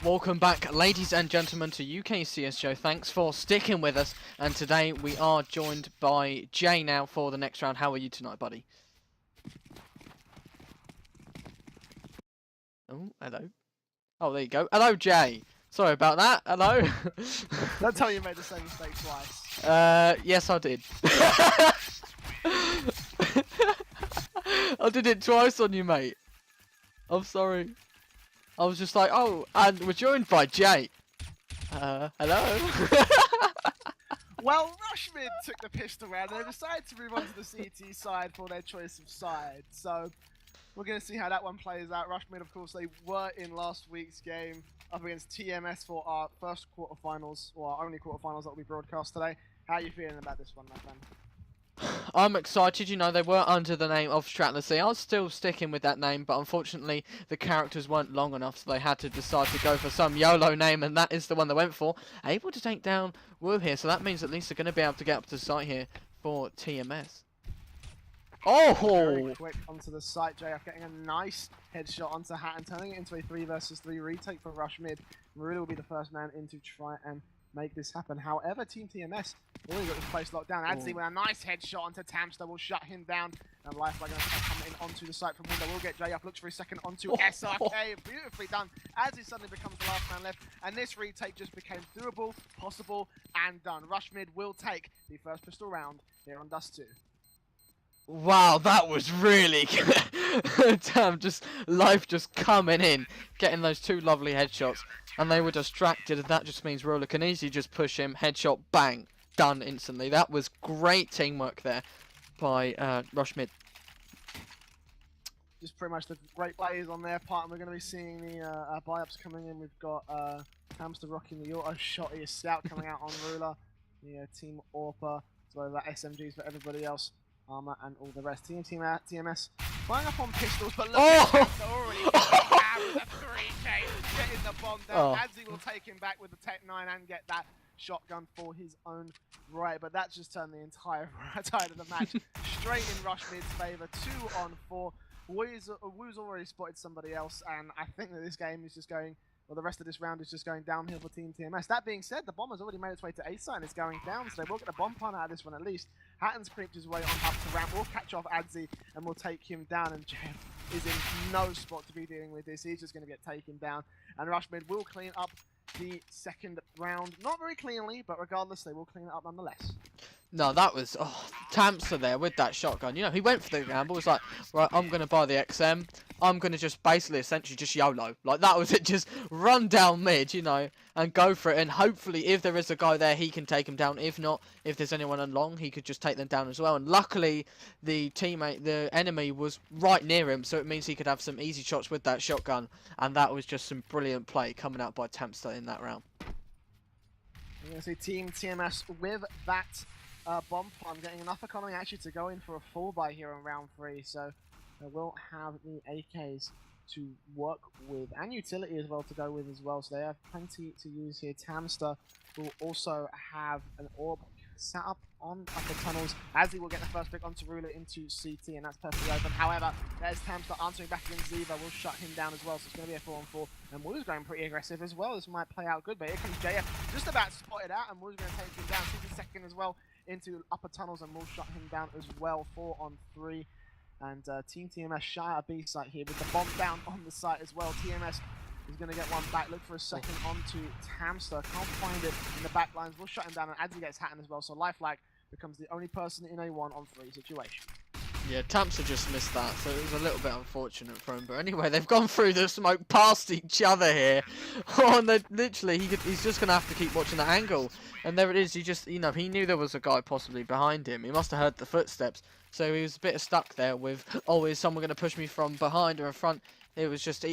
Welcome back, ladies and gentlemen, to UKCS Show. Thanks for sticking with us. And today we are joined by Jay now for the next round. How are you tonight, buddy? Oh, hello. Oh, there you go. Hello, Jay. Sorry about that. Hello. Don't tell me you made the same mistake twice. Yes, I did. I did it twice on you, mate. I'm sorry. I was just like, oh, and we're joined by Jay. Hello. Well, Rushmid took the pistol round and they decided to move on to the CT side for their choice of side. So we're going to see how that one plays out. Rushmid, of course, they were in last week's game up against TMS for our first quarterfinals, or our only quarterfinals that will be broadcast today. How are you feeling about this one, my friend? I'm excited, you know, they were under the name of Stratlacy. I was still sticking with that name, but unfortunately the characters weren't long enough, so they had to decide to go for some YOLO name, and that is the one they went for. Able to take down Wu here, so that means at least they're going to be able to get up to the site here for TMS. Oh! Very quick onto the site, JF getting a nice headshot onto Hat and turning it into a 3 versus 3 retake for Rushmid. Marilla will be the first man in to try and make this happen. However, Team TMS already got this place locked down. Adzi with a nice headshot onto Tamster will shut him down. And Lifeline going to come in onto the site from window. We'll get Jay up, looks for a second onto SRK. Beautifully done. Adzi suddenly becomes the last man left. And this retake just became doable, possible, and done. Rushmid will take the first pistol round here on Dust 2. Wow, that was really good. Damn, just life just coming in, getting those two lovely headshots, and they were distracted, and that just means Roller can easily just push him, headshot, bang, done instantly. That was great teamwork there by Rushmid. Just pretty much the great players on their part, and we're going to be seeing the buy-ups coming in. We've got Hamster rocking the auto shot, he is Scout coming out on Ruler, the Team Orpa, as well as that SMGs for everybody else. Armor and all the rest. TMS flying up on pistols, but look at Hamster already getting down with a 3K, getting the bomb down. Adzi will take him back with the Tech 9 and get that shotgun for his own right, but that just turned the entire tide of the match straight in Rushmid's favour. 2 on 4. Wu's already spotted somebody else, and I think that this game is just going, well, the rest of this round is just going downhill for Team TMS. That being said, the bomber's already made its way to A side and it's going down, so they will get a bomb pun out of this one at least. Hatton's creeped his way on up to ramp. We'll catch off Adzi and we'll take him down, and Jeff is in no spot to be dealing with this. He's just going to get taken down, and Rushmid will clean up the second round. Not very cleanly, but regardless, they will clean it up nonetheless. No, that was, Tamster there with that shotgun. You know, he went for the gamble. Was like, right, I'm going to buy the XM. I'm going to just basically, essentially, just YOLO. Like, that was it. Just run down mid, you know, and go for it. And hopefully, if there is a guy there, he can take him down. If not, if there's anyone along, he could just take them down as well. And luckily, the enemy was right near him, so it means he could have some easy shots with that shotgun. And that was just some brilliant play coming out by Tamster in that round. You're going to see Team TMS with that bomb pun getting enough economy actually to go in for a full buy here on round 3, so they will have the AKs to work with and utility as well to go with as well, so they have plenty to use here. Tamster will also have an orb set up on upper tunnels as he will get the first pick onto Ruler into CT, and that's perfectly open. However, there's Tamster answering back against Ziva, will shut him down as well, so it's going to be a 4-on-4, and Wu's going pretty aggressive as well. This might play out good, but here comes JF just about spotted out, and Wu's going to take him down. Sees the second as well into upper tunnels, and will shut him down as well. 4-on-3, and Team TMS shy at B site here with the bomb down on the site as well. TMS is going to get one back, look for a second onto Tamster, can't find it in the back lines, will shut him down, and Adzi gets Hatton as well, so Lifelike becomes the only person in a 1-on-3 situation. Yeah, Tamster just missed that, so it was a little bit unfortunate for him. But anyway, they've gone through the smoke past each other here. Oh, and literally, he's just going to have to keep watching that angle. And there it is. He just, you know, he knew there was a guy possibly behind him. He must have heard the footsteps. So he was a bit stuck there with, oh, is someone going to push me from behind or in front? It was just,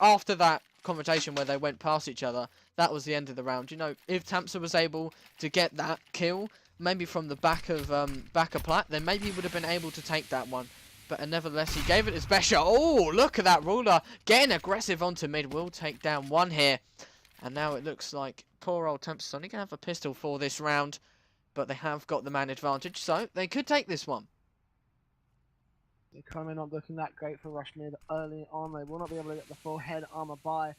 after that confrontation where they went past each other, that was the end of the round. You know, if Tamster was able to get that kill, maybe from the back of Plat, then maybe he would have been able to take that one. But nevertheless, he gave it his best shot. Oh, look at that Ruler getting aggressive onto mid. Will take down one here. And now it looks like poor old Tamster's only going to have a pistol for this round. But they have got the man advantage, so they could take this one. The economy not looking that great for Rushmid early on. They will not be able to get the full head armor buy.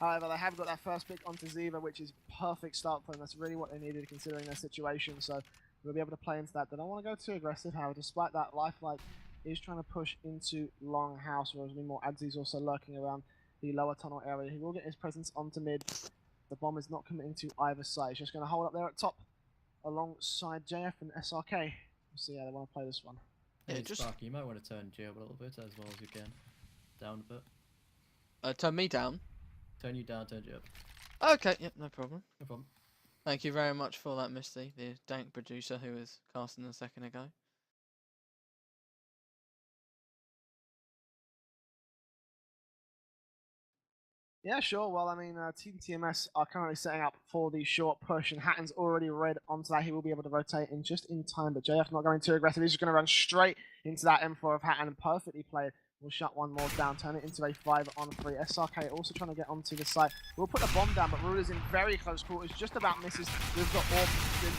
However, they have got that first pick onto Ziva, which is perfect start for them. That's really what they needed considering their situation. So we'll be able to play into that. They don't want to go too aggressive, however, despite that, Lifelike is trying to push into Longhouse, whereas more Adzi's also lurking around the lower tunnel area. He will get his presence onto mid. The bomb is not committing to either side. He's just going to hold up there at top alongside JF and SRK. We'll see how they want to play this one. Yeah, Hey, just Sparky, you might want to turn G up a little bit as well as you can. Down a bit. turn me down. Turn you down, turn you up. Okay, yep, no problem. No problem. Thank you very much for that, Misty, the dank producer who was casting a second ago. Yeah, sure. Well, I mean, Team TMS are currently setting up for the short push, and Hatton's already read onto that. He will be able to rotate in just in time, but JF not going too aggressive. He's just going to run straight into that M4 of Hatton and perfectly played. We'll shut one more down, turn it into a 5-on-3. SRK also trying to get onto the site. We'll put the bomb down, but Ruler's in very close quarters, just about misses. We've got Orb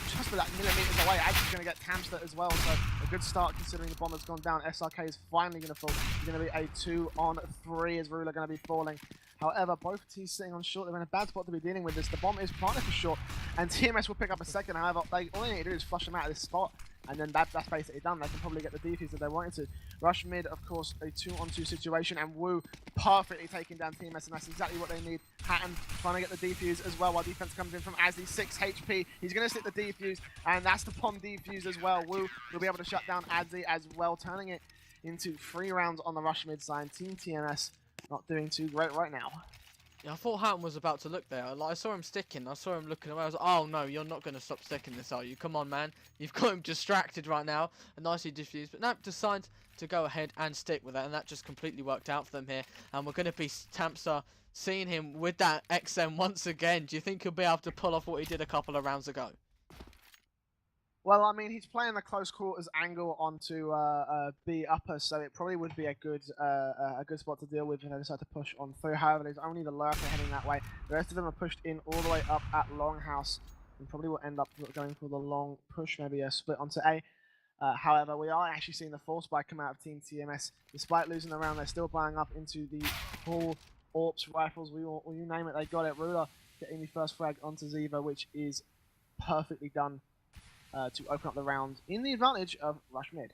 just about millimeters away. Actually going to get Tamster as well, so a good start considering the bomb has gone down. SRK is finally going to fall. It's going to be a 2-on-3 as Ruler going to be falling. However, both teams sitting on short. They're in a bad spot to be dealing with this. The bomb is planted for short, and TMS will pick up a second. However, all they need to do is flush them out of this spot, and then that's basically done. They can probably get the defuse if they wanted to. Rush mid, of course, a 2-on-2 situation, and Wu perfectly taking down TMS, and that's exactly what they need. Hatton trying to get the defuse as well, while defense comes in from Azzy, 6 HP. He's going to stick the defuse, and that's the bomb defuse as well. Wu will be able to shut down Azzy as well, turning it into 3 rounds on the rush mid side. Team TMS not doing too great right now. Yeah, I thought Hatton was about to look there. Like, I saw him sticking. I saw him looking away. I was like, oh no, you're not going to stop sticking this, are you? Come on, man. You've got him distracted right now. And nicely diffused. But no, decides to go ahead and stick with it. And that just completely worked out for them here. And we're going to be Tamster seeing him with that XM once again. Do you think he'll be able to pull off what he did a couple of rounds ago? Well, I mean, he's playing the close quarters angle onto B upper, so it probably would be a good spot to deal with when they decide to push on through. However, there's only the lurker heading that way. The rest of them are pushed in all the way up at Longhouse, and probably will end up going for the long push, maybe a split onto A. However, we are actually seeing the force buy come out of Team TMS. Despite losing the round, they're still buying up into the full AWPs rifles. You name it, they got it. Ruler getting the first frag onto Ziva, which is perfectly done. To open up the round in the advantage of Rush Mid.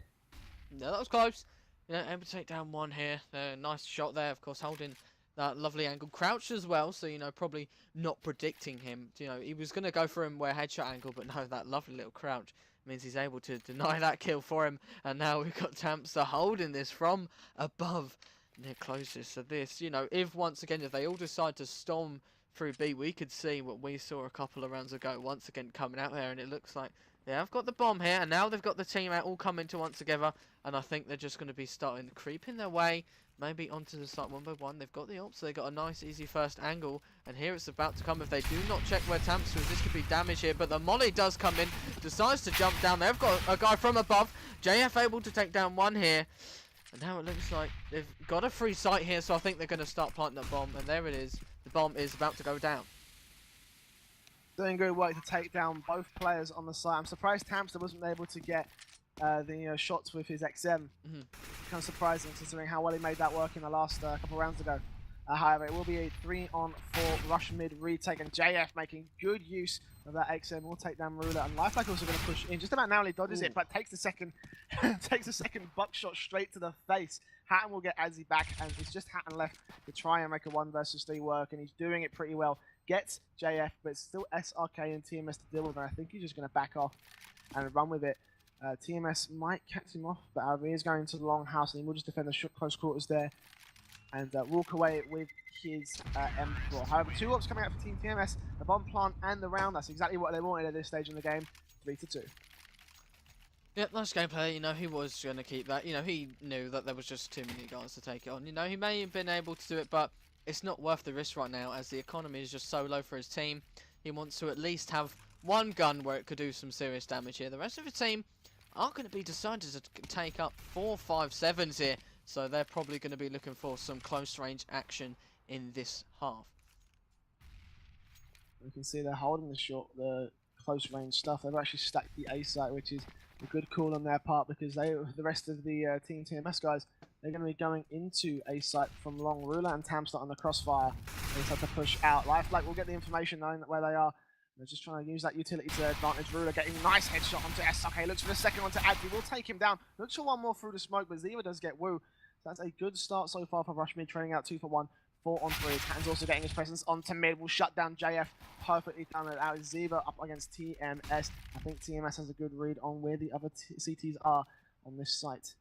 Yeah, that was close. Yeah, able to take down one here. Nice shot there, of course, holding that lovely angle. Crouched as well, so, you know, probably not predicting him. You know, he was going to go for him where headshot angle, but no, that lovely little crouch means he's able to deny that kill for him. And now we've got Tamster holding this from above. Near closest to this. You know, if once again, if they all decide to storm through B, we could see what we saw a couple of rounds ago once again coming out there, and it looks like I've got the bomb here, and now they've got the team out all coming to once together, and I think they're just going to be starting creeping their way, maybe onto the site one by one. They've got the ult, so they've got a nice, easy first angle, and here it's about to come. If they do not check where Tamster is, this could be damage here, but the molly does come in, decides to jump down. They've got a guy from above. JF able to take down one here, and now it looks like they've got a free site here, so I think they're going to start planting that bomb, and there it is. The bomb is about to go down. Doing good work to take down both players on the site. I'm surprised Tamster wasn't able to get the shots with his XM. Kind of surprising considering how well he made that work in the last couple of rounds ago. However, it will be a 3-on-4 rush mid retake, and JF making good use of that XM. Will take down Ruler, and Lifelike also going to push in. Just about narrowly dodges it, but takes the second buckshot straight to the face. Hatton will get Azzy back, and it's just Hatton left to try and make a 1 versus 3 work, and he's doing it pretty well. Gets JF, but it's still SRK and TMS to deal with, and I think he's just going to back off and run with it. TMS might catch him off, but he is going to the long house, and he will just defend the close quarters there and walk away with his M4. However, 2 ups coming out for Team TMS, the bomb plant and the round. That's exactly what they wanted at this stage in the game. 3-2. Yep, nice gameplay. You know, he was going to keep that. You know, he knew that there was just too many guys to take it on. You know, he may have been able to do it, but it's not worth the risk right now as the economy is just so low for his team. He wants to at least have one gun where it could do some serious damage here. The rest of the team are going to be decided to take up 4, 5, 7s here. So they're probably going to be looking for some close range action in this half. You can see they're holding the close range stuff. They've actually stacked the A site, which is a good call on their part because the rest of the Team TMS guys they're going to be going into a site from Long. Ruler and Tamster on the crossfire. They just have to push out. Lifelike will get the information knowing where they are. They're just trying to use that utility to their advantage. Ruler getting a nice headshot onto SRK. Looks for the second one to Adzi. Will take him down. Looks for one more through the smoke, but Ziva does get Woo. So that's a good start so far for Rush Mid, trading out 2 for 1. 4 on 3. Hatton's also getting his presence onto mid. Will shut down JF. Perfectly done it out. Ziva up against TMS. I think TMS has a good read on where the other CTs are on this site.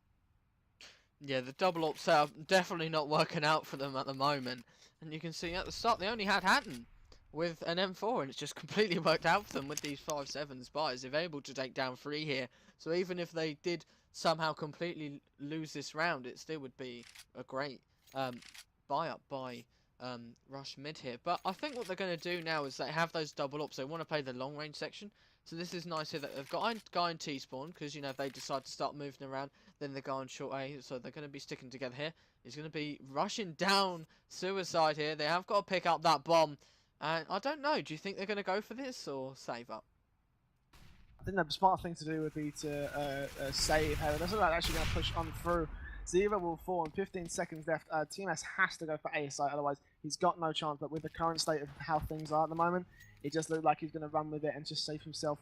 Yeah, the double up setup definitely not working out for them at the moment. And you can see at the start they only had Hatton with an M4, and it's just completely worked out for them with these 5.7s buys. They're able to take down 3 here. So even if they did somehow completely lose this round, it still would be a great buy up by Rush Mid here. But I think what they're going to do now is they have those double ups. They want to play the long range section. So this is nice here that they've got a guy in T-spawn, because, you know, if they decide to start moving around, then they go on short A. So they're going to be sticking together here. He's going to be rushing down Suicide here. They have got to pick up that bomb. And I don't know, do you think they're going to go for this or save up? I think the smart thing to do would be to save. However, that's not actually going to push on through. Ziva will fall in 15 seconds left. TMS has to go for A site, otherwise he's got no chance. But with the current state of how things are at the moment, it just looks like he's going to run with it and just save himself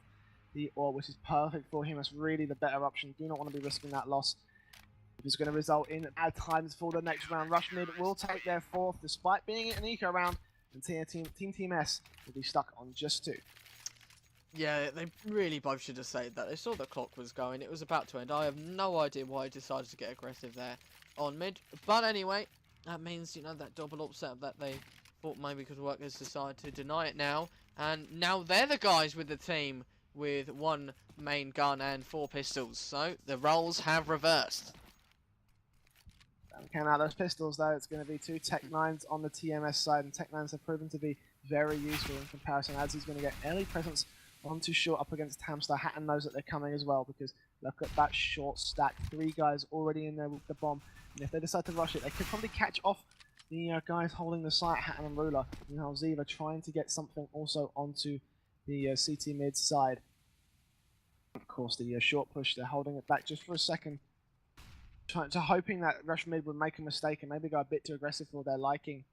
the ore, which is perfect for him. That's really the better option. Do not want to be risking that loss. It's going to result in bad times for the next round. Rush Mid will take their 4th, despite being an eco round, and Team TMS will be stuck on just 2. Yeah, they really both should have saved that. They saw the clock was going. It was about to end. I have no idea why he decided to get aggressive there on mid. But anyway, that means, you know, that double up setup that they thought maybe could work has decided to deny it now. And now they're the guys with the team with 1 main gun and 4 pistols. So the roles have reversed. Count out those pistols though, it's going to be 2 Tech 9s on the TMS side, and Tech 9s have proven to be very useful in comparison, as he's going to get early presence onto short up against Hamster. Hatton knows that they're coming as well, because look at that short stack. 3 guys already in there with the bomb, and if they decide to rush it, they could probably catch off the guys holding the site, Hatton and Ruler. You know, Ziva trying to get something also onto the CT mid side. Of course, the short push, they're holding it back just for a second, hoping that Rush Mid would make a mistake and maybe go a bit too aggressive for their liking.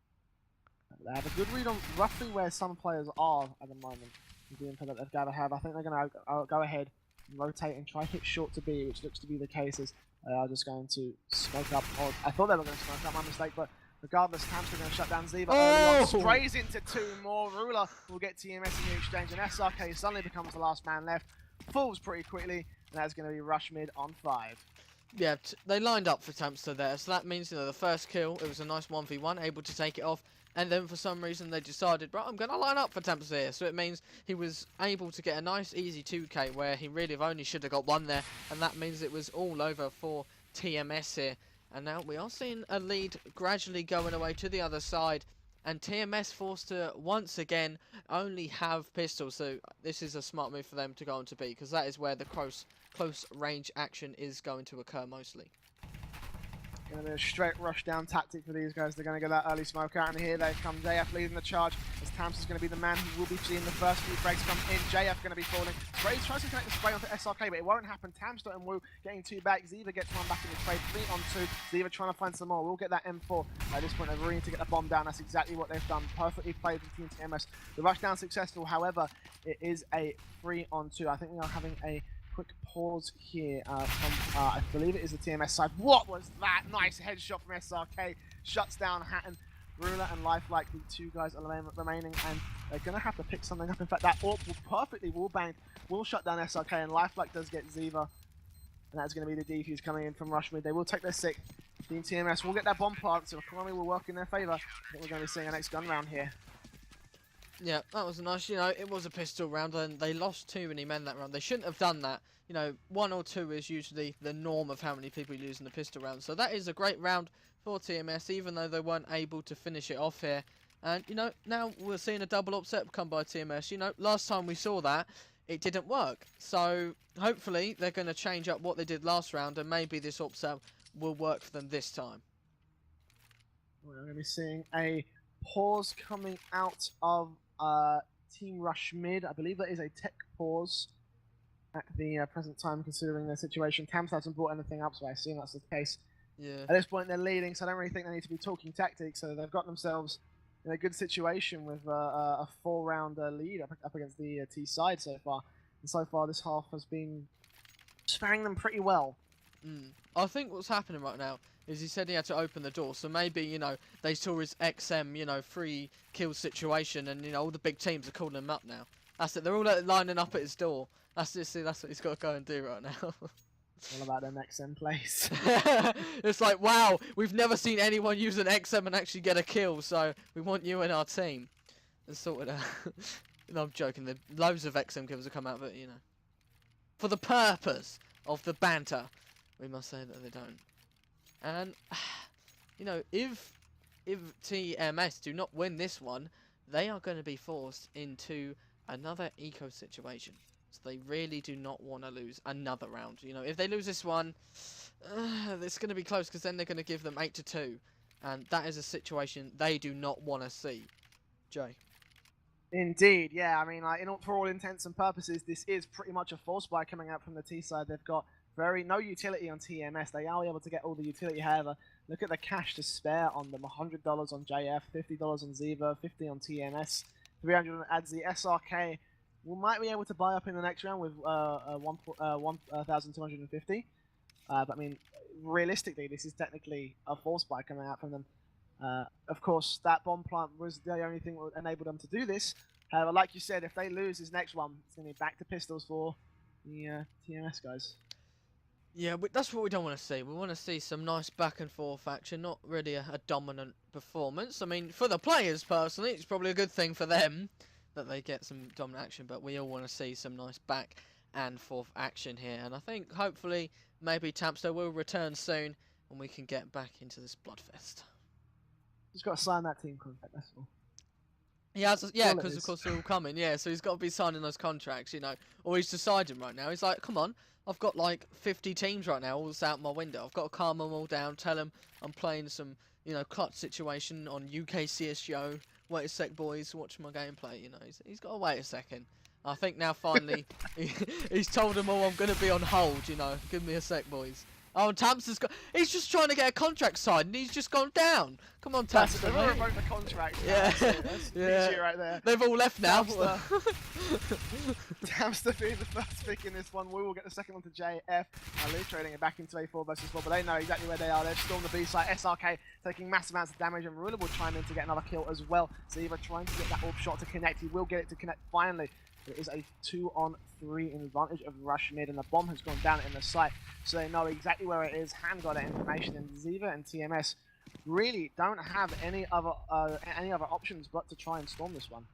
They have a good read on roughly where some players are at the moment. The info that they've got to have. I think they're going to go ahead and rotate and try hit short to B, which looks to be the case, as they are just going to smoke up. Or I thought they were going to smoke up, my mistake, but regardless, Tamster going to shut down Ziva early on. Sprays into 2 more. Ruler will get TMS in the exchange, and SRK suddenly becomes the last man left. Falls pretty quickly, and that's going to be Rush Mid on 5. Yeah, they lined up for Tamster there, so that means, you know, the first kill, it was a nice 1v1, able to take it off, and then for some reason they decided, right, I'm going to line up for Tamster here, so it means he was able to get a nice easy 2k, where he really only should have got 1 there, and that means it was all over for TMS here, and now we are seeing a lead gradually going away to the other side, and TMS forced to once again only have pistols, so this is a smart move for them to go on to B, because that is where the close range action is going to occur mostly. Going to be a straight rush down tactic for these guys. They're going to get that early smoke out, and here they come. JF leading the charge, as Tamster's going to be the man who will be seeing the first few breaks come in. JF going to be falling. Spray tries to connect the spray onto SRK, but it won't happen. Tamster and Woo getting 2 back. Ziva gets 1 back in the trade. 3 on 2. Ziva trying to find some more. We'll get that M4. At this point, they really need to get the bomb down. That's exactly what they've done. Perfectly played from Team TMS. The rush down successful. However, it is a 3 on 2. I think we are having a quick pause here from, I believe it is the TMS side. What was that? Nice headshot from SRK. Shuts down Hatton, Ruler, and Lifelike. The 2 guys are remaining, and they're going to have to pick something up. In fact, that AWP will perfectly wallbang, will shut down SRK, and Lifelike does get Ziva. And that's going to be the defuse coming in from Rush Mid. They will take their 6th. Team TMS will get that bomb plant, so economy will work in their favour. I think we're going to be seeing our next gun round here. Yeah, that was nice. You know, it was a pistol round, and they lost too many men that round. They shouldn't have done that. You know, 1 or 2 is usually the norm of how many people you lose in the pistol round. So that is a great round for TMS, even though they weren't able to finish it off here. And, you know, now we're seeing a double upset come by TMS. You know, last time we saw that, it didn't work. So hopefully they're going to change up what they did last round, and maybe this upset will work for them this time. We're going to be seeing a pause coming out of Team Rush Mid. I believe that is a tech pause at the present time, considering their situation. Tams hasn't brought anything up, so I assume that's the case. Yeah. At this point, they're leading, so I don't really think they need to be talking tactics. So they've got themselves in a good situation with a 4-round lead up against the T side so far. And so far, this half has been sparing them pretty well. I think what's happening right now is he said he had to open the door, so maybe, you know, they saw his XM, you know, free kill situation, and, you know, all the big teams are calling him up now. That's it, they're all lining up at his door. That's it, see, that's what he's got to go and do right now. All about them XM plays. It's like, wow, we've never seen anyone use an XM and actually get a kill, so we want you in our team. And sorted out. No, I'm joking, loads of XM kills have come out, but, you know, for the purpose of the banter, we must say that they don't. And, you know, if TMS do not win this one, they are going to be forced into another eco situation. So they really do not want to lose another round. You know, if they lose this one, it's going to be close, because then they're going to give them 8-2. And that is a situation they do not want to see. Jay. Indeed, yeah. I mean, like, for all intents and purposes, this is pretty much a force buy coming out from the T side. They've got no utility on TMS. They are able to get all the utility. However, look at the cash to spare on them: $100 on JF, $50 on Ziva, $50 on TMS, $300 on Adzi. SRK we might be able to buy up in the next round with 1,250. But I mean, realistically, this is technically a force buy coming out from them. Of course, that bomb plant was the only thing that would enable them to do this. However, like you said, if they lose this next one, it's going to be back to pistols for the TMS guys. Yeah, that's what we don't want to see. We want to see some nice back and forth action, not really a dominant performance. I mean, for the players, personally, it's probably a good thing for them that they get some dominant action, but we all want to see some nice back and forth action here. And I think, hopefully, maybe Tapster will return soon, and we can get back into this bloodfest. Just got to sign that team contract, that's all. Yeah, because of course they're all coming, yeah, so he's got to be signing those contracts, you know, or he's deciding right now. He's like, come on, I've got like 50 teams right now, all out my window. I've got to calm them all down, tell them I'm playing some, you know, clutch situation on UK CSGO. Wait a sec, boys, watch my gameplay, you know. He's got to wait a second. I think now finally he's told them all I'm going to be on hold, you know. Give me a sec, boys. Oh, and Tamster's got. He's just trying to get a contract signed, and he's just gone down. Come on, Tamster. They've all revoked the contract. Yeah, that's yeah. right there. They've all left now. Tamster being the first pick in this one. We will get the second one to JF. Luke trading it back into a 4 versus 4, but they know exactly where they are. They've stormed the B site. SRK taking massive amounts of damage, and Ruler will chime in to get another kill as well. Ziva trying to get that orb shot to connect. He will get it to connect finally. It is a 2-on-3 in advantage of Rush Mid, and the bomb has gone down in the site, so they know exactly where it is. Han got that information, and Ziva and TMS really don't have any other options but to try and storm this one.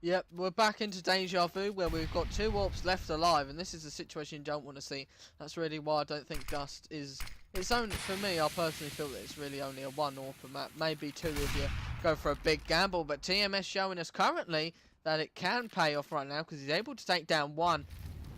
Yep, we're back into Deja Vu, where we've got 2 AWPs left alive, and this is a situation you don't want to see. That's really why I don't think Dust is. It's only, for me, I personally feel that it's really only a 1 AWP per map, maybe 2 if you go for a big gamble, but TMS showing us currently that it can pay off right now, because he's able to take down 1,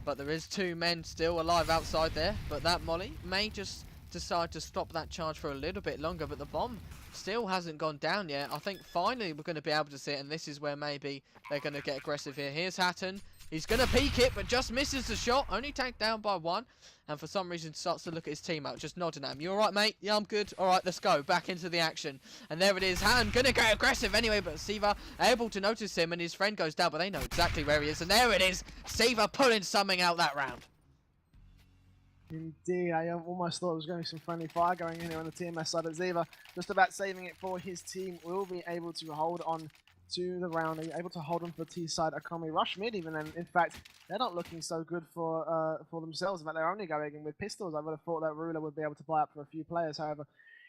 but there is 2 men still alive outside there. But that molly may just decide to stop that charge for a little bit longer, but the bomb still hasn't gone down yet. I think finally we're going to be able to see it, and this is where maybe they're going to get aggressive here. Here's Hatton. He's going to peek it, but just misses the shot. Only taken down by 1. And for some reason starts to look at his team out, just nodding at him. You alright, mate? Yeah, I'm good. Alright, let's go. Back into the action. And there it is. Han going to get aggressive anyway, but Siva able to notice him, and his friend goes down, but they know exactly where he is. And there it is. Siva pulling something out that round. Indeed, I almost thought it was going to be some friendly fire going in here on the TMS side, but Ziva just about saving it for his team. Will be able to hold on to the round, able to hold on for the T side. Akomi Rush Mid even, and in fact they're not looking so good for themselves. In fact, they're only going in with pistols. I would have thought that Ruler would be able to buy up for a few players. However,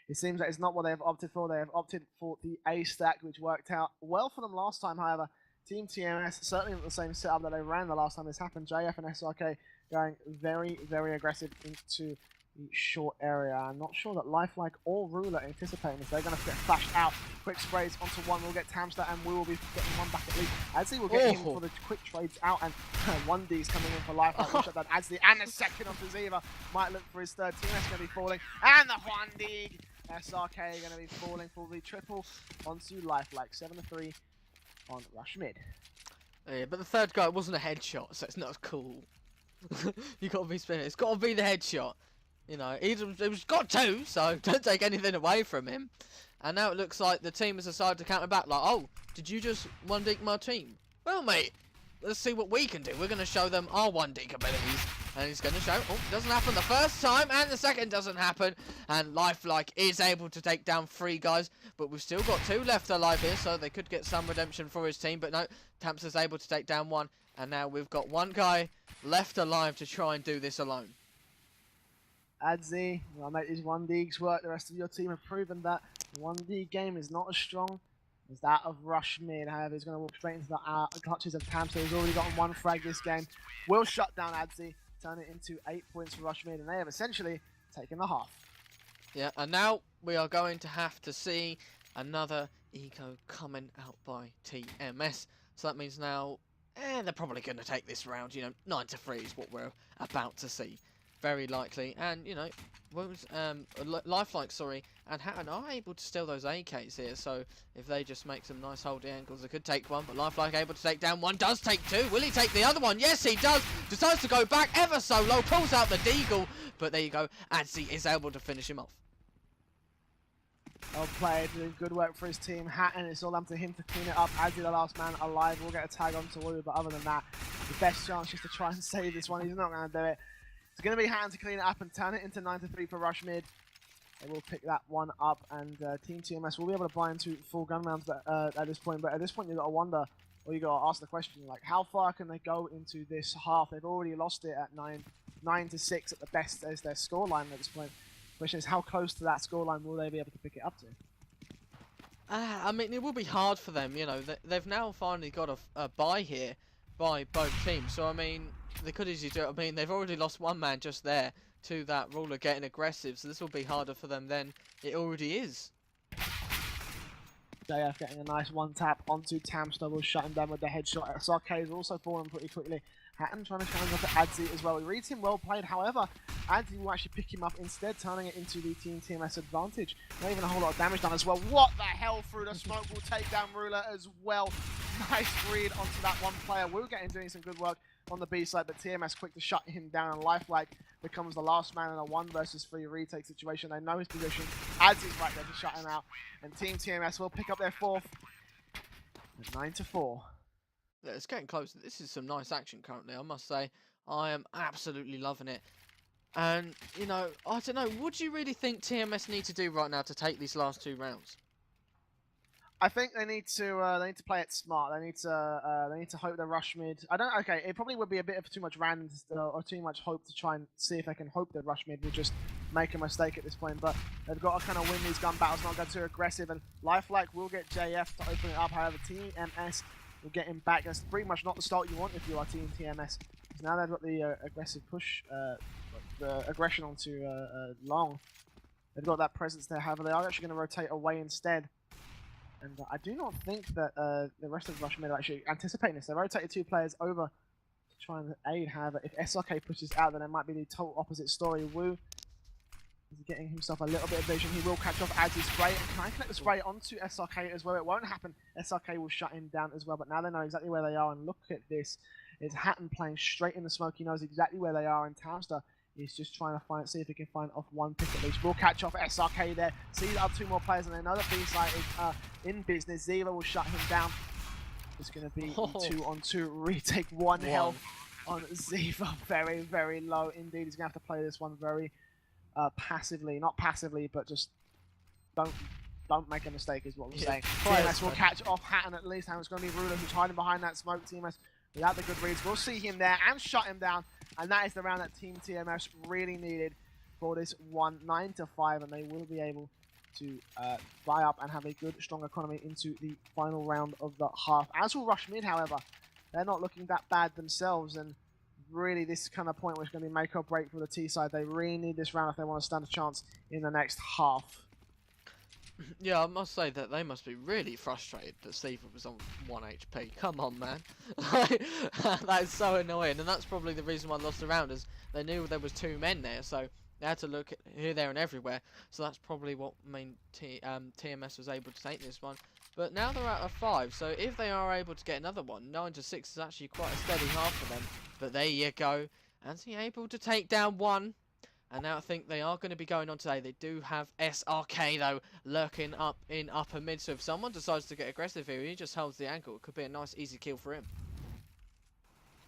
it seems that it's not what they have opted for. They have opted for the A stack, which worked out well for them last time. However, Team TMS certainly not the same setup that they ran the last time this happened. JF and SRK going very, very aggressive into the short area. I'm not sure that Lifelike or Ruler anticipating this. They're going to get flashed out. Quick sprays onto 1. We'll get Tamster, and we will be getting 1 back at least. Adzi will get in for the quick trades out, and 1D's coming in for Lifelike. We'll shut down Adzi, and the second off the Ziva might look for his third. TMS going to be falling, and the 1D. SRK going to be falling for the triple onto Lifelike. 7-3 on Rush Mid. Yeah, but the third guy wasn't a headshot, so it's not as cool. You got to be spinning. It's got to be the headshot. You know, he's got 2, so don't take anything away from him. And now it looks like the team has decided to counter back. Like, oh, did you just 1-deke my team? Well, mate, let's see what we can do. We're going to show them our 1-deke abilities. And he's going to show, oh, it doesn't happen the first time, and the second doesn't happen. And Lifelike is able to take down 3 guys, but we've still got 2 left alive here, so they could get some redemption for his team. But no, Tamsa's able to take down 1, and now we've got 1 guy left alive to try and do this alone. Adzi, well, mate, these 1Ds work. The rest of your team have proven that 1D game is not as strong as that of Rush Mid. However, he's going to walk straight into the clutches of Tamsa. He's already gotten 1 frag this game. Will shut down Adzi, turn it into 8 points for Rush Mid, and they have essentially taken the half. Yeah, and now we are going to have to see another eco coming out by TMS. So that means now, they're probably going to take this round. You know, 9-3 is what we're about to see. Very likely, and you know, Lifelike, sorry, and Hatton are able to steal those AKs here. So if they just make some nice holding angles, they could take 1. But Lifelike able to take down 1, does take 2. Will he take the other one? Yes, he does. Decides to go back ever so low, pulls out the deagle, but there you go. Adzi is able to finish him off. Well played, doing good work for his team. Hatton, it's all up to him to clean it up. Adzi, the last man alive, will get a tag on to Woo, but other than that, the best chance is to try and save this one. He's not going to do it. It's going to be Hatton to clean it up and turn it into 9-3 for Rush Mid. They will pick that one up, and Team TMS will be able to buy into full gun rounds at this point. But at this point, you've got to wonder, or you've got to ask the question, like, how far can they go into this half? They've already lost it at 9-6 at the best as their scoreline at this point. The question is, how close to that scoreline will they be able to pick it up to? I mean, it will be hard for them. You know, they've now finally got a bye here by both teams. So I mean, they could easily do it. I mean, they've already lost 1 man just there to that ruler getting aggressive, so this will be harder for them than it already is. JF getting a nice 1-tap onto Tamsta, will shut him down with the headshot. SRK is also falling pretty quickly. Hatton trying to challenge up to Adzi as well. He reads him well played, however, Adzi will actually pick him up instead, turning it into the Team TMS advantage. Not even a whole lot of damage done as well. What the hell, through the smoke will take down Ruler as well. Nice read onto that 1 player. Will get him doing some good work on the B side, but TMS quick to shut him down, and Lifelike becomes the last man in a 1 versus 3 retake situation. They know his position. Adzi's right there to shut him out, and Team TMS will pick up their 4th with 9-4. Yeah, it's getting close. This is some nice action currently, I must say. I am absolutely loving it. And, you know, I don't know, what do you really think TMS need to do right now to take these last 2 rounds? I think they need to play it smart. They need to hope the Rush Mid. Okay, it probably would be a bit of too much random or too much hope to try and see if they can hope that Rush Mid will just make a mistake at this point. But they've got to kind of win these gun battles, not go too aggressive. And Lifelike will get JF to open it up. However, TMS will get him back. That's pretty much not the start you want if you are Team TMS. So now they've got the aggressive push, the aggression onto Long. They've got that presence there. However, they are actually going to rotate away instead. And I do not think that the rest of Rush Mid are actually anticipating this. They rotated 2 players over to try and aid. However, if SRK pushes out, then it might be the total opposite story. Woo is getting himself a little bit of vision. He will catch off Adzi's spray and try and connect the spray onto SRK as well. It won't happen. SRK will shut him down as well. But now they know exactly where they are. And look at this. It's Hatton playing straight in the smoke. He knows exactly where they are. And Tamster is just trying to see if he can find off 1 pick at least. We'll catch off SRK there. See the other 2 more players, and they know that B-side is in business. Ziva will shut him down. It's going to be 2-on-2 retake. 1 health on Ziva. Very, very low indeed. He's going to have to play this one very passively. Not passively, but just don't make a mistake is what we're saying. TMS will catch off Hatton at least. And it's going to be Ruler who's hiding behind that smoke. TMS without the good reads. We'll see him there and shut him down. And that is the round that Team TMS really needed for this one, 9-5, and they will be able to buy up and have a good, strong economy into the final round of the half. As will Rush Mid, however, they're not looking that bad themselves, and really this kind of point where it's going to be make or break for the T side. They really need this round if they want to stand a chance in the next half. Yeah, I must say that they must be really frustrated that Steve was on 1 HP. Come on, man. That is so annoying, and that's probably the reason why they lost the round, is they knew there was 2 men there, so they had to look here, there, and everywhere. So that's probably what made TMS was able to take this one. But now they're out of 5, so if they are able to get another one, 9-6 is actually quite a steady half for them. But there you go. And he able to take down 1. And now I think they are going to be going on today. They do have SRK, though, lurking up in upper mid. So if someone decides to get aggressive here, he just holds the angle. It could be a nice, easy kill for him.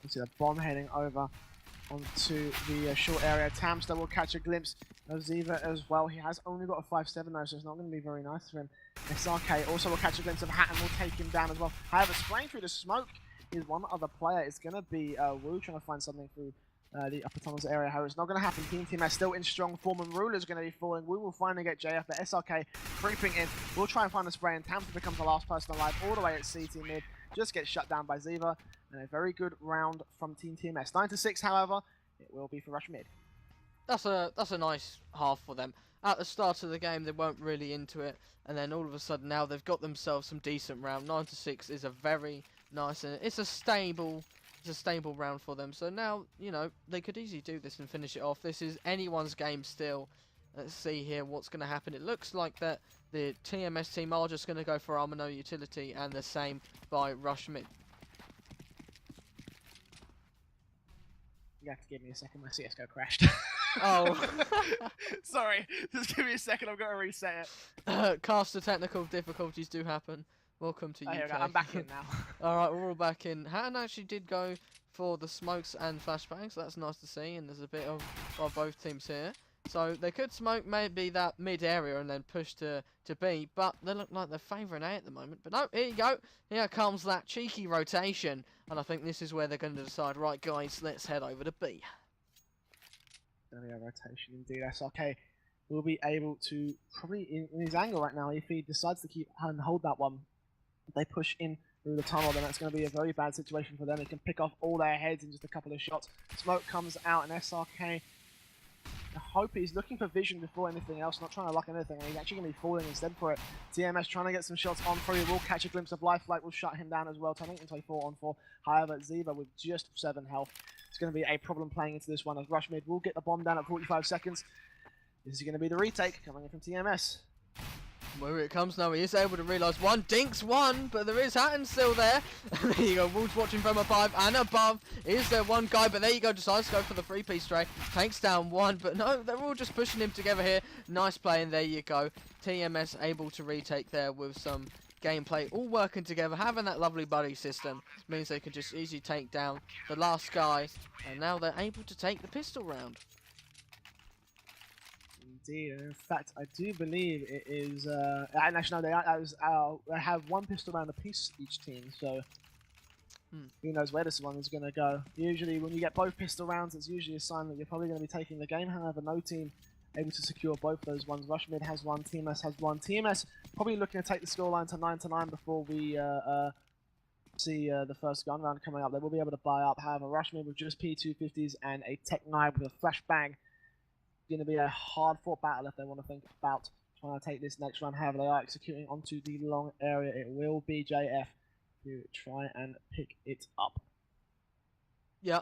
You see the bomb heading over onto the short area. Tamster will catch a glimpse of Ziva as well. He has only got a 5-7 though, so it's not going to be very nice for him. SRK also will catch a glimpse of Hat and will take him down as well. However, spraying through the smoke is one other player. It's going to be Wu trying to find something through the upper tunnels area. However, it's not going to happen. Team TMS still in strong form, and Ruler's going to be falling. We will finally get JF, but SRK creeping in. We'll try and find the spray, and Tampa becomes the last person alive all the way at CT mid. Just gets shut down by Ziva, and a very good round from Team TMS. 9-6, however, it will be for Rush mid. That's a nice half for them. At the start of the game, they weren't really into it, and then all of a sudden now they've got themselves some decent round. 9-6 is a very nice, and it's a stable round for them. So now, you know, they could easily do this and finish it off. This is anyone's game still. Let's see here what's going to happen. It looks like that the TMS team are just going to go for Armano utility, and the same by Rush mid. You have to give me a second, my CSGO crashed. Oh. Sorry, just give me a second, I've got to reset it. Caster technical difficulties do happen. Welcome to Oh, here we UK. go. I'm back in now. Alright, we're all back in. Hatton actually did go for the smokes and flashbangs, so that's nice to see, and there's a bit of both teams here. So they could smoke maybe that mid area and then push to B, but they look like they're favouring A at the moment. But no, here you go. Here comes that cheeky rotation, and I think this is where they're going to decide, right guys, let's head over to B. There we go, rotation indeed. SRK will be able to, probably in his angle right now, if he decides to keep and hold that one, if they push in through the tunnel, then that's going to be a very bad situation for them. They can pick off all their heads in just a couple of shots. Smoke comes out, and SRK, I hope he's looking for vision before anything else, not trying to luck anything, and he's actually going to be falling instead for it. TMS trying to get some shots on through, will catch a glimpse of Lifelike, will shut him down as well, turning into a 4-on-4. However, Ziva with just 7 health, it's going to be a problem playing into this one, as Rush mid will get the bomb down at 45 seconds. This is going to be the retake coming in from TMS. Where it comes now, he is able to realise one, dinks one, but there is Hatton still there. There you go, Wolves watching from above and above. Is there one guy, but there you go, decides to go for the 3-piece tray. Takes down one, but no, they're all just pushing him together here. Nice play, and there you go. TMS able to retake there with some gameplay, all working together, having that lovely buddy system. Means they can just easily take down the last guy, and now they're able to take the pistol round. Indeed, and in fact, I do believe it is. Actually, no, they have one pistol round apiece each team, so who knows where this one is going to go. Usually, when you get both pistol rounds, it's usually a sign that you're probably going to be taking the game. However, no team able to secure both those ones. Rush mid has one, TMS has one. TMS probably looking to take the scoreline to 9-9 before we see the first gun round coming up. They will be able to buy up. However, Rush mid with just P250s and a Tech 9 with a flashbang. Going to be a hard-fought battle if they want to think about trying to take this next round. However, they are executing onto the long area. It will be JF to try and pick it up. Yeah,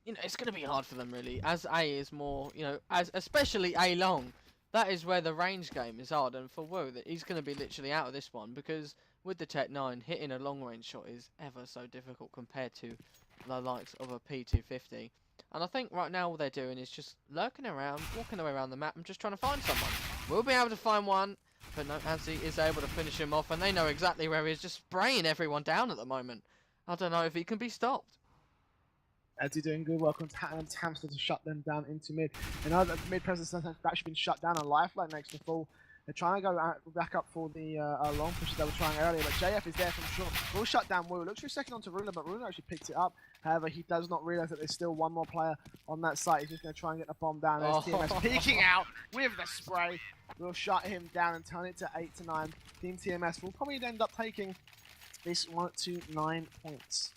you know, it's going to be hard for them really, as A is more, you know, as especially A long. That is where the range game is hard, and for Wu, he's going to be literally out of this one, because with the Tech 9, hitting a long-range shot is ever so difficult compared to the likes of a P250. And I think right now all they're doing is just lurking around, walking their way around the map and just trying to find someone. We'll be able to find one, but no, Anzi is able to finish him off, and they know exactly where he is, just spraying everyone down at the moment. I don't know if he can be stopped. Eddie doing good work on Hamster to shut them down into mid. Another mid presence has actually been shut down, and Lifelike makes the fall. They're trying to go back up for the long push they were trying earlier, but JF is there from short. Will shut down Wu. Looks for a second onto Ruler, but Ruler actually picks it up. However, he does not realise that there's still one more player on that site. He's just going to try and get the bomb down. There's TMS peeking out with the spray. We'll shut him down and turn it to 8-9. Team TMS will probably end up taking this one to 9 points.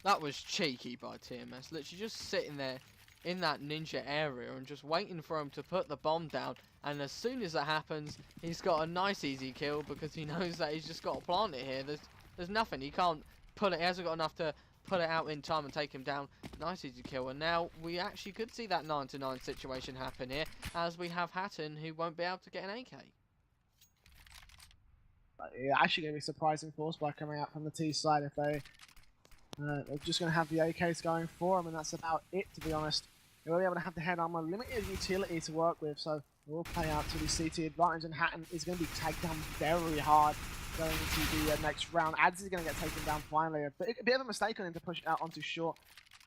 That was cheeky by TMS. Literally just sitting there in that ninja area and just waiting for him to put the bomb down. And as soon as that happens, he's got a nice easy kill because he knows that he's just got to plant it here. There's nothing. He can't pull it. He hasn't got enough to put it out in time and take him down. Nice easy kill. And now we actually could see that 9-9 situation happen here, as we have Hatton, who won't be able to get an AK. Yeah, actually going to be surprising force by coming out from the T side if they're just going to have the AKs going for them, and that's about it, to be honest. They will be able to have the head armor, limited utility to work with, so it will play out to the CT advantage, and Hatton is going to be tagged down very hard going into the next round. Ads is going to get taken down finally. A bit of a mistake on him to push it out onto short.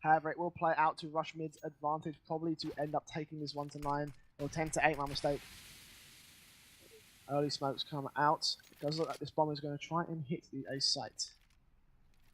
However, it will play out to Rush Mid's advantage, probably to end up taking this 1-9 or 10-8, my mistake. Early smokes come out. It does look like this bomb is going to try and hit the A site.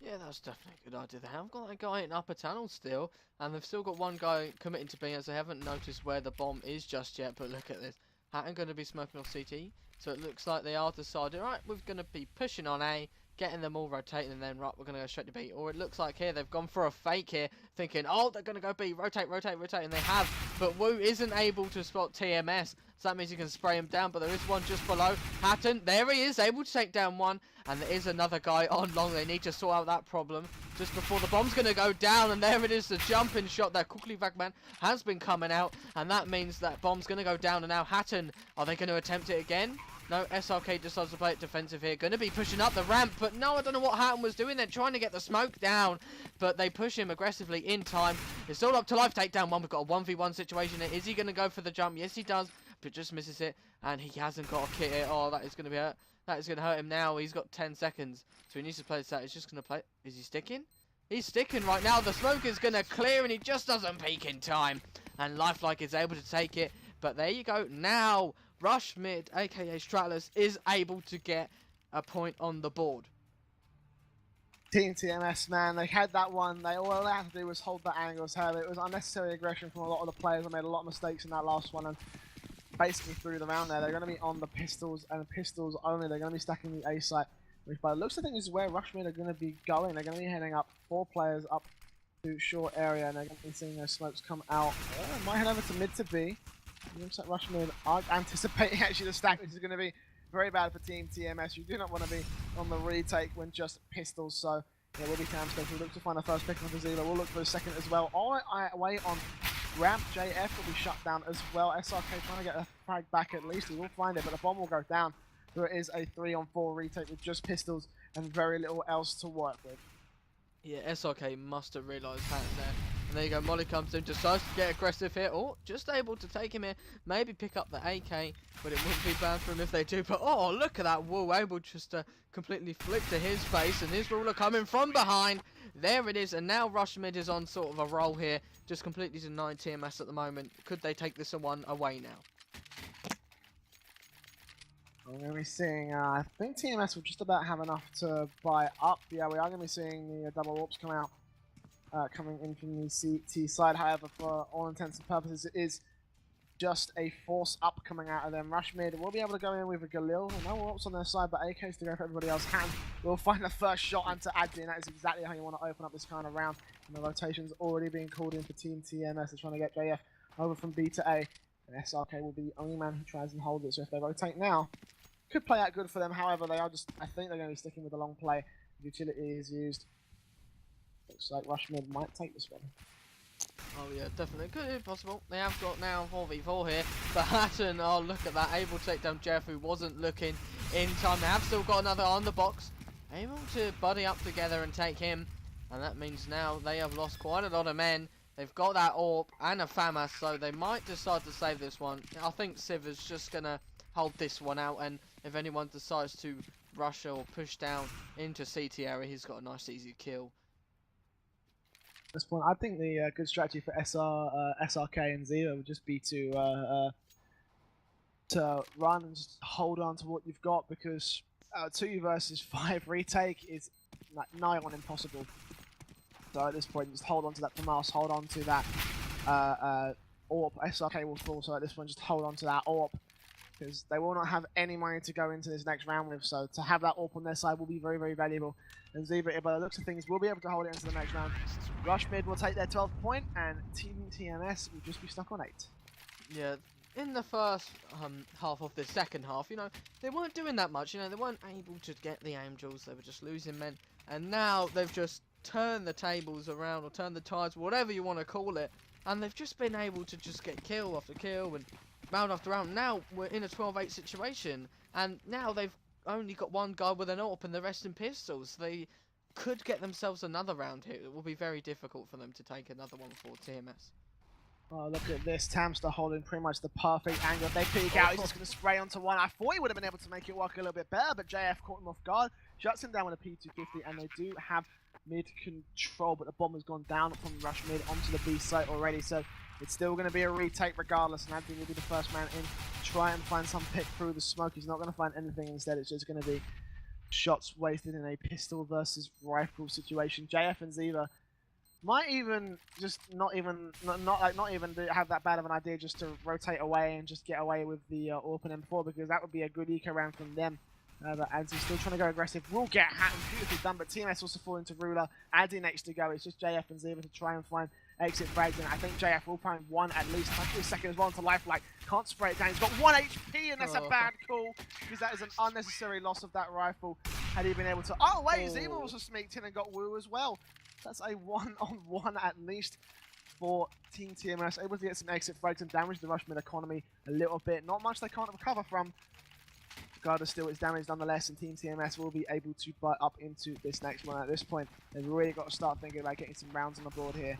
Yeah, that's definitely a good idea. They haven't got that guy in upper tunnel still, and they've still got one guy committing to B as they haven't noticed where the bomb is just yet. But look at this. Hatton going to be smoking off CT, so it looks like they are deciding, right, we're going to be pushing on A, getting them all rotating, and then, right, we're going to go straight to B. Or it looks like here, they've gone for a fake here, thinking, oh, they're going to go B, rotate, rotate, rotate, and they have. But Wu isn't able to spot TMS, so that means you can spray him down, but there is one just below. Hatton, there he is, able to take down one, and there is another guy on long. They need to sort out that problem just before the bomb's going to go down, and there it is, the jumping shot there. Quickly Vagman has been coming out, and that means that bomb's going to go down, and now Hatton, are they going to attempt it again? No, SRK decides to play it defensive here. Going to be pushing up the ramp, but no, I don't know what Hatton was doing. They're trying to get the smoke down, but they push him aggressively in time. It's all up to life. Take down one. We've got a 1v1 situation here. Is he going to go for the jump? Yes, he does, but just misses it, and he hasn't got a kit here. Oh, that is going to be hurt. That is going to hurt him now. He's got 10 seconds, so he needs to play this out. He's just going to play. Is he sticking? He's sticking right now. The smoke is going to clear, and he just doesn't peek in time, and Lifelike is able to take it. But there you go. Now Rush Mid, aka Stratless, is able to get a point on the board. Team TMS, man, they had that one. All they had to do was hold that angle. So it was unnecessary aggression from a lot of the players. They made a lot of mistakes in that last one, and basically through the round there, they're going to be on the pistols and pistols only. They're going to be stacking the A site, which by the looks of things is where Rush Mid are going to be going. They're going to be heading up 4 players up to short area, and they're going to be seeing those smokes come out. Might head over to mid to B. It looks like Rush Mid are anticipating actually the stack, which is going to be very bad for Team TMS. You do not want to be on the retake when just pistols, so yeah, we'll be Camscope. We'll look to find the first pick on the Zila. We'll look for the second as well. All away on ramp, JF will be shut down as well. SRK trying to get a frag back at least. He will find it, but the bomb will go down. So it is a 3-on-4 retake with just pistols and very little else to work with. Yeah, SRK must have realised Hatton there. And there you go, Molly comes in, decides to get aggressive here. Oh, just able to take him here. Maybe pick up the AK, but it wouldn't be bad for him if they do. But oh, look at that Wu, able just to completely flick to his face. And his ruler coming from behind. There it is. And now Rush Mid is on sort of a roll here. Just completely denying TMS at the moment. Could they take this one away now? We're going to be seeing, I think TMS will just about have enough to buy up. Yeah, we are going to be seeing the double warps come out. Coming in from the CT side. However, for all intents and purposes, it is just a force up coming out of them. Rush Mid will be able to go in with a Galil. No warps on their side, but AKs to go for everybody else. Han will find the first shot onto Adzi, and that is exactly how you want to open up this kind of round. And the rotation's already being called in for Team TMS. They're trying to get JF over from B to A. And SRK will be the only man who tries and hold it. So if they rotate now, could play out good for them. However, they are just, I think they're going to be sticking with the long play. The utility is used. Looks like Rush Mid might take this one. Oh yeah, definitely. Could be possible. They have got now 4v4 here. But Hatton, oh look at that, able to take down Jeff, who wasn't looking in time. They have still got another on the box. Able to buddy up together and take him. And that means now they have lost quite a lot of men. They've got that AWP and a FAMAS, so they might decide to save this one. I think Civ is just going to hold this one out, and if anyone decides to rush or push down into CT area, he's got a nice easy kill. At this point, I think the good strategy for SRK and Zero would just be to run and just hold on to what you've got, because 2 versus 5 retake is like nigh on impossible. So at this point, just hold on to that FAMAS, hold on to that AWP. SRK will fall, so at this point, just hold on to that AWP, because they will not have any money to go into this next round with. So to have that AWP on their side will be very, very valuable. And Zebra, by the looks of things, will be able to hold it into the next round. Rush Mid will take their 12th point, and Team TMS will just be stuck on 8. Yeah, in the first half of the second half, you know, they weren't doing that much. You know, they weren't able to get the Angels. They were just losing men. And now they've just turned the tables around, or turned the tides, whatever you want to call it. And they've just been able to just get kill after kill and round after round. Now we're in a 12-8 situation, and now they've only got one guy with an AWP and the rest in pistols. They could get themselves another round here. It will be very difficult for them to take another one for TMS. Oh, look at this. Tamster holding pretty much the perfect angle. If they peek out, he's just going to spray onto one. I thought he would have been able to make it work a little bit better, but JF caught him off guard, shuts him down with a P250, and they do have mid control, but the bomb has gone down from Rush mid onto the B site already, so it's still going to be a retake regardless, and Anthony will be the first man in to try and find some pick through the smoke. He's not going to find anything instead. It's just going to be shots wasted in a pistol versus rifle situation. JF and Ziva might even just not even have that bad of an idea just to rotate away and just get away with the AWP and M4, because that would be a good eco round from them. But Adzy's still trying to go aggressive. Will get Hatton beautifully done, but TMS also fall into Ruler. Adzy next to go. It's just JF and Ziva to try and find exit frags, and I think JF will find one at least. Might be a second as well into lifelike. Can't spray it down. He's got 1 HP, and that's a bad call, because that is an unnecessary loss of that rifle. Had he been able to... Oh, wait, Ziva also sneaked in and got Woo as well. That's a 1-on-1 at least for Team TMS. Able to get some exit frags and damage the rush mid economy a little bit. Not much they can't recover from. Regardless, still it's damage nonetheless, and Team TMS will be able to butt up into this next one. At this point, they've really got to start thinking about getting some rounds on the board here.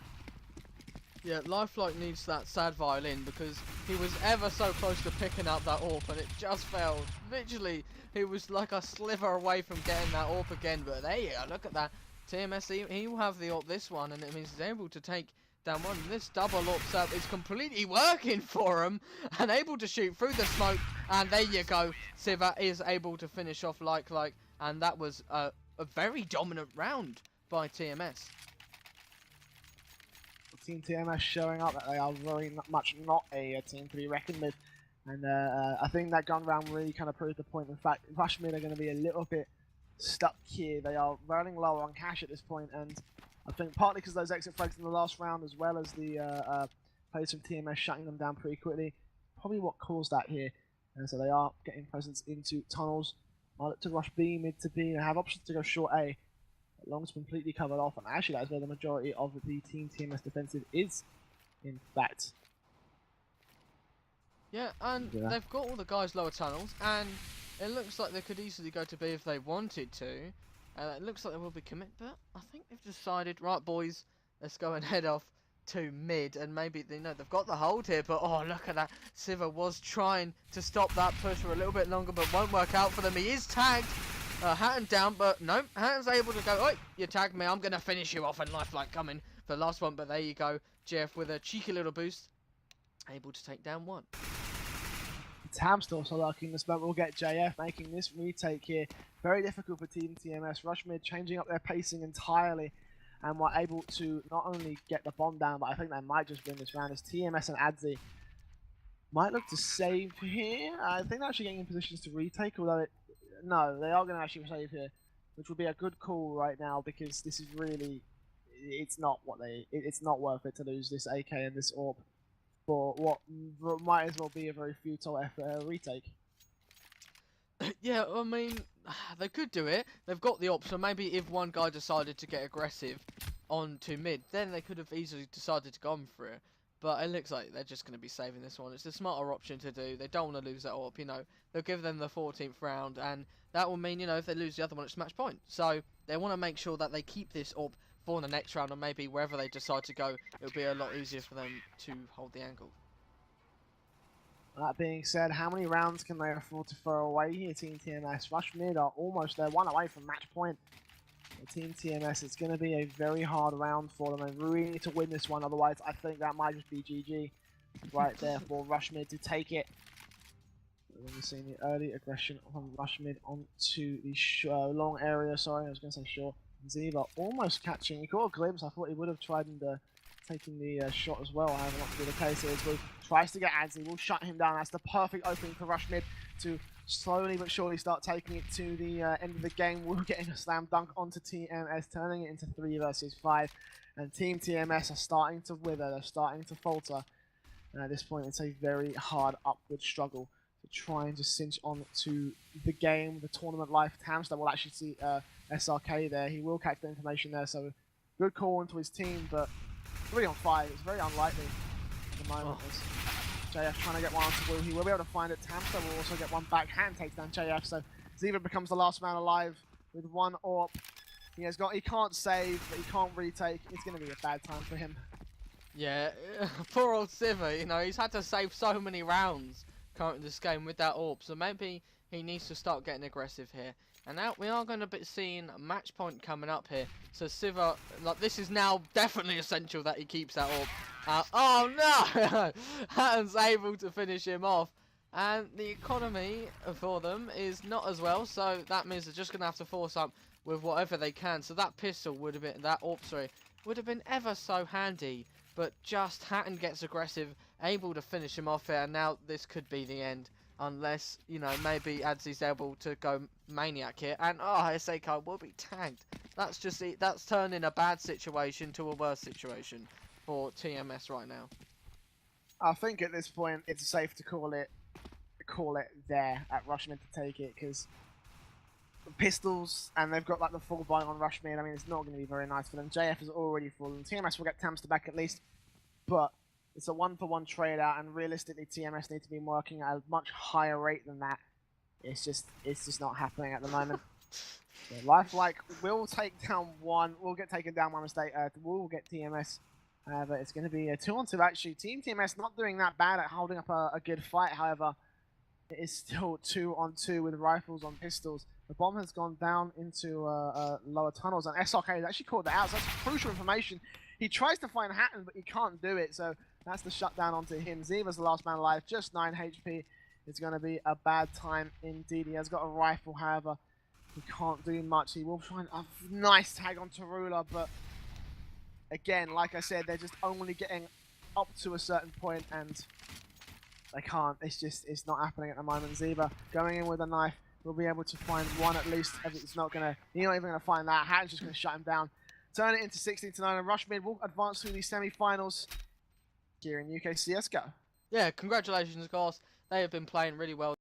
Yeah, Lifelike needs that sad violin, because he was ever so close to picking up that AWP and it just failed. Literally, he was like a sliver away from getting that AWP again, but there you go, look at that. TMS, he will have the AWP this one, and it means he's able to take down one. This double AWP setup is completely working for him, and able to shoot through the smoke, and there you go. Siva is able to finish off Lifelike, and that was a very dominant round by TMS. Team TMS showing up that they are very much not a team to be reckoned with, and I think that gun round really kind of proved the point. In fact, Rush mid are going to be a little bit stuck here. They are running low on cash at this point, and I think partly because those exit frags in the last round, as well as the players from TMS shutting them down pretty quickly, probably what caused that here. And so they are getting presence into tunnels. Might look to rush B, mid to B, and have options to go short A. Long's completely covered off, and actually that is where the majority of the Team TMS defensive is, in fact. Yeah, and they've got all the guys lower tunnels, and it looks like they could easily go to B if they wanted to. It looks like they will be commit, but I think they've decided, right boys, let's go and head off to mid, and maybe they know they've got the hold here, but oh, look at that. Siva was trying to stop that push for a little bit longer, but won't work out for them. He is tagged. Hatton down, but no, Hatton's able to go, oi, you tagged me, I'm going to finish you off, and Lifelike coming for the last one, but there you go. Jeff with a cheeky little boost, able to take down one. Tam's also lucky in this moment. We'll get JF making this retake here. Very difficult for Team TMS. Rush mid changing up their pacing entirely, and were able to not only get the bomb down, but I think they might just win this round as TMS and Adzy might look to save here. I think they're actually getting in positions to retake, although no, they are going to actually save here, which would be a good call right now, because this is really, it's not worth it to lose this AK and this AWP for what might as well be a very futile effort retake. Yeah, I mean, they could do it. They've got the option. Maybe if one guy decided to get aggressive onto mid, then they could have easily decided to go on for it. But it looks like they're just going to be saving this one. It's a smarter option to do. They don't want to lose that AWP, you know. They'll give them the 14th round, and that will mean, you know, if they lose the other one, it's match point. So they want to make sure that they keep this AWP for the next round, or maybe wherever they decide to go, it'll be a lot easier for them to hold the angle. That being said, how many rounds can they afford to throw away here, Team TMS? Rush mid are almost there, one away from match point. Team TMS, it's going to be a very hard round for them. They really need to win this one, otherwise I think that might just be GG right there for Rush mid to take it. We're seeing the early aggression from Rush mid onto the long area. Sorry, I was going to say short. Ziva almost catching. He caught a glimpse. I thought he would have tried taking the shot as well. However, not to be the case here. He tries to get Adzy. Will shut him down. That's the perfect opening for Rush mid to slowly but surely start taking it to the end of the game. We're getting a slam dunk onto TMS, turning it into 3 versus 5. And Team TMS are starting to wither. They're starting to falter. And at this point, it's a very hard upward struggle to try and just cinch on to the game, the tournament life. Tamster will actually see SRK there. He will catch the information there, so good call into his team, but 3 on 5. It's very unlikely at the moment. JF trying to get one onto Blue. He will be able to find it. Tamster will also get one back. Hand takes down JF, so Ziva becomes the last man alive with 1 AWP. He can't save, but he can't retake. It's going to be a bad time for him. Yeah, poor old Siva, you know, he's had to save so many rounds currently in this game with that orb, so maybe he needs to start getting aggressive here. And now we are going to be seeing a match point coming up here. So Siva, like, this is now definitely essential that he keeps that orb. Oh no! Hatton's able to finish him off. And the economy for them is not as well, so that means they're just going to have to force up with whatever they can. So that pistol would have been, that orb, sorry, would have been ever so handy. But just Hatton gets aggressive, able to finish him off here, and now this could be the end. Unless, you know, maybe Adzy's able to go Maniac here. And, oh, SA card will be tagged. That's just it. That's turning a bad situation to a worse situation for TMS right now. I think at this point it's safe to call it there at Rushmid to take it, because pistols, and they've got like the full buy on Rushmid. I mean, it's not going to be very nice for them. JF is already full, and TMS will get Tamster back at least, but it's a 1-for-1 trade out, and realistically TMS need to be working at a much higher rate than that. It's just not happening at the moment. So Lifelike will take down one, will get taken down by mistake, will get TMS, but it's going to be a 2-on-2 actually. Team TMS not doing that bad at holding up a good fight, however, it is still 2-on-2 with rifles on pistols. The bomb has gone down into lower tunnels, and SRK has actually called that out, so that's crucial information. He tries to find Hatton, but he can't do it, so that's the shutdown onto him. Ziva's the last man alive, just 9 HP. It's going to be a bad time indeed. He has got a rifle, however, he can't do much. He will find a nice tag onto Ruler, but again, like I said, they're just only getting up to a certain point, and they can't. It's not happening at the moment. Ziva going in with a knife. We'll be able to find one at least. It's not gonna. He's not even gonna find that. Hatton's just gonna shut him down. Turn it into 16-9, and Rushmid will advance through the semi-finals here in UK CS:GO. Yeah, congratulations, guys. They have been playing really well.